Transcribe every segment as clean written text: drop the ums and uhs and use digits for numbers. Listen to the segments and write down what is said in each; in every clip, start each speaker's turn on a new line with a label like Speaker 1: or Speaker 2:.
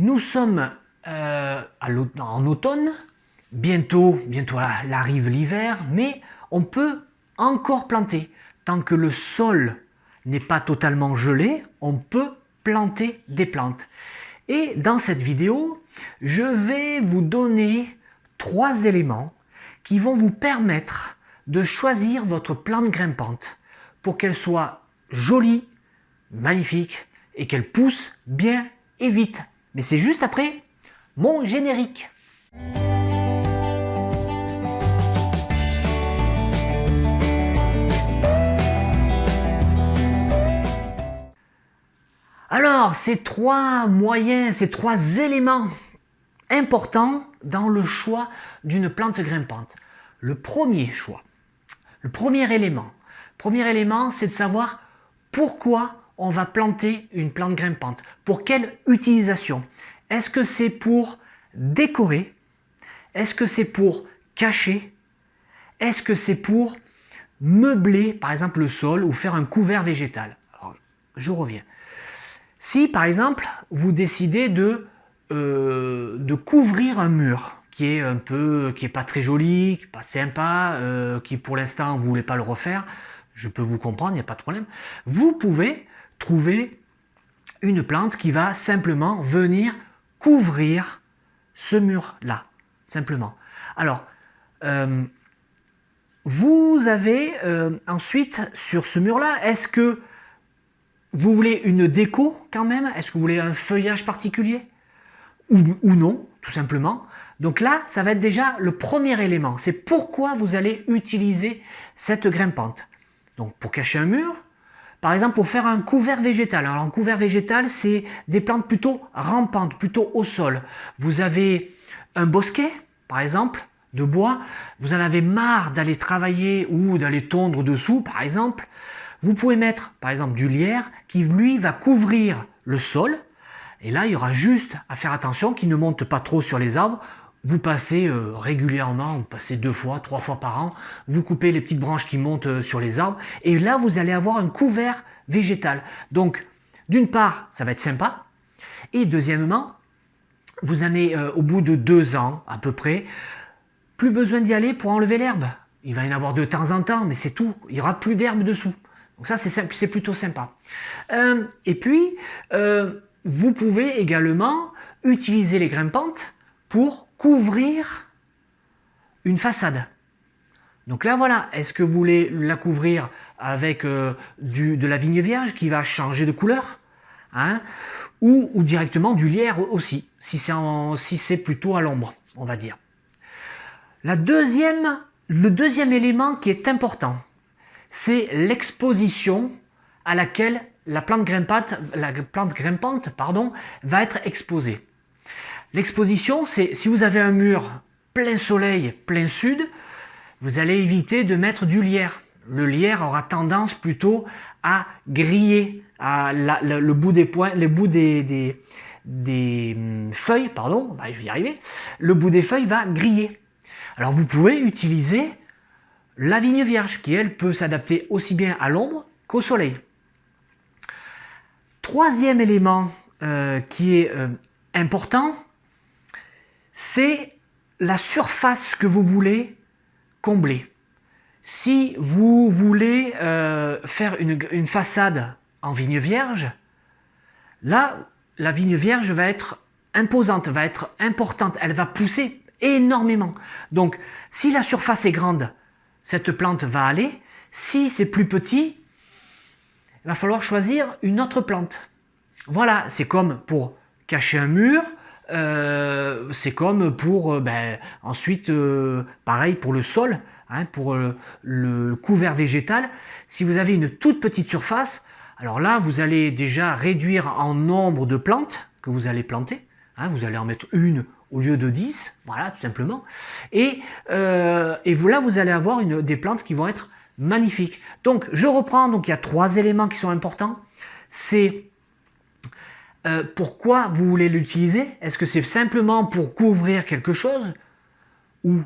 Speaker 1: Nous sommes en automne, bientôt arrive l'hiver, mais on peut encore planter. Tant que le sol n'est pas totalement gelé, on peut planter des plantes. Et dans cette vidéo, je vais vous donner 3 éléments qui vont vous permettre de choisir votre plante grimpante pour qu'elle soit jolie, magnifique et qu'elle pousse bien et vite. Mais c'est juste après mon générique. Alors, ces 3 moyens, ces 3 éléments importants dans le choix d'une plante grimpante. Le premier choix, le premier élément, c'est de savoir pourquoi on va planter une plante grimpante. Pour quelle utilisation? Est-ce que c'est pour décorer? Est-ce que c'est pour cacher? Est-ce que c'est pour meubler, par exemple, le sol ou faire un couvert végétal? Alors, je reviens. Si, par exemple, vous décidez de couvrir un mur qui est pas très joli, qui est pas sympa, qui pour l'instant vous voulez pas le refaire, je peux vous comprendre, il n'y a pas de problème. Vous pouvez trouver une plante qui va simplement venir couvrir ce mur-là, simplement. Alors, vous avez ensuite sur ce mur-là, est-ce que vous voulez une déco quand même? Est-ce que vous voulez un feuillage particulier? Ou non, tout simplement. Donc là, ça va être déjà le premier élément. C'est pourquoi vous allez utiliser cette grimpante. Donc pour cacher un mur, par exemple pour faire un couvert végétal. Alors un couvert végétal, c'est des plantes plutôt rampantes, plutôt au sol. Vous avez un bosquet, par exemple, de bois. Vous en avez marre d'aller travailler ou d'aller tondre dessous, par exemple. Vous pouvez mettre, par exemple, du lierre qui, lui, va couvrir le sol. Et là, il y aura juste à faire attention qu'il ne monte pas trop sur les arbres. Vous passez régulièrement, vous passez 2 fois, 3 fois par an, vous coupez les petites branches qui montent sur les arbres, et là, vous allez avoir un couvert végétal. Donc, d'une part, ça va être sympa, et deuxièmement, vous en avez au bout de 2 ans, à peu près, plus besoin d'y aller pour enlever l'herbe. Il va y en avoir de temps en temps, mais c'est tout, il n'y aura plus d'herbe dessous. Donc ça, c'est plutôt sympa. Et puis, vous pouvez également utiliser les grimpantes pour couvrir une façade. Donc là, voilà, est-ce que vous voulez la couvrir avec de la vigne vierge qui va changer de couleur, hein, ou directement du lierre aussi, si c'est plutôt à l'ombre, on va dire. Le deuxième élément qui est important, c'est l'exposition à laquelle la plante grimpante va être exposée. L'exposition, c'est si vous avez un mur plein soleil, plein sud, vous allez éviter de mettre du lierre. Le lierre aura tendance plutôt à griller le bout des points, le bout des feuilles, pardon, je vais y arriver, le bout des feuilles va griller. Alors vous pouvez utiliser la vigne vierge qui, elle, peut s'adapter aussi bien à l'ombre qu'au soleil. Troisième élément qui est important, c'est la surface que vous voulez combler. Si vous voulez faire une façade en vigne vierge, là, la vigne vierge va être imposante, va être importante, elle va pousser énormément. Donc, si la surface est grande, cette plante va aller. Si c'est plus petit, il va falloir choisir une autre plante. Voilà, c'est comme pour cacher un mur, c'est comme pour ensuite, pareil pour le sol, hein, pour le couvert végétal. Si vous avez une toute petite surface, alors là, vous allez déjà réduire en nombre de plantes que vous allez planter. Hein, vous allez en mettre une au lieu de 10, voilà, tout simplement. Et là, vous allez avoir des plantes qui vont être magnifiques. Donc, je reprends. Donc, il y a 3 éléments qui sont importants. C'est pourquoi vous voulez l'utiliser. Est-ce que c'est simplement pour couvrir quelque chose ou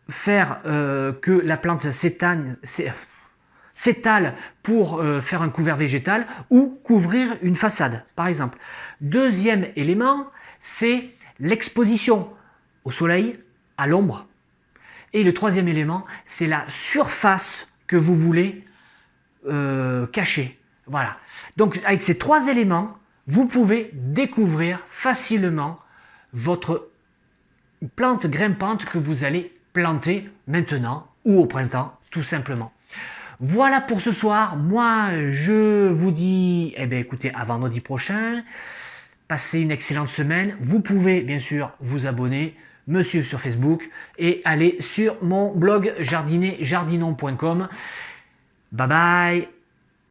Speaker 1: faire que la plante s'éteigne, s'étale pour faire un couvert végétal ou couvrir une façade, par exemple. Deuxième élément, c'est l'exposition au soleil, à l'ombre. Et le troisième élément, c'est la surface que vous voulez cacher. Voilà. Donc avec ces trois éléments, vous pouvez découvrir facilement votre plante grimpante que vous allez planter maintenant ou au printemps, tout simplement. Voilà pour ce soir. Moi, je vous dis, écoutez, à vendredi prochain. Passez une excellente semaine. Vous pouvez bien sûr vous abonner, me suivre sur Facebook et aller sur mon blog jardinerjardinon.com. Bye bye.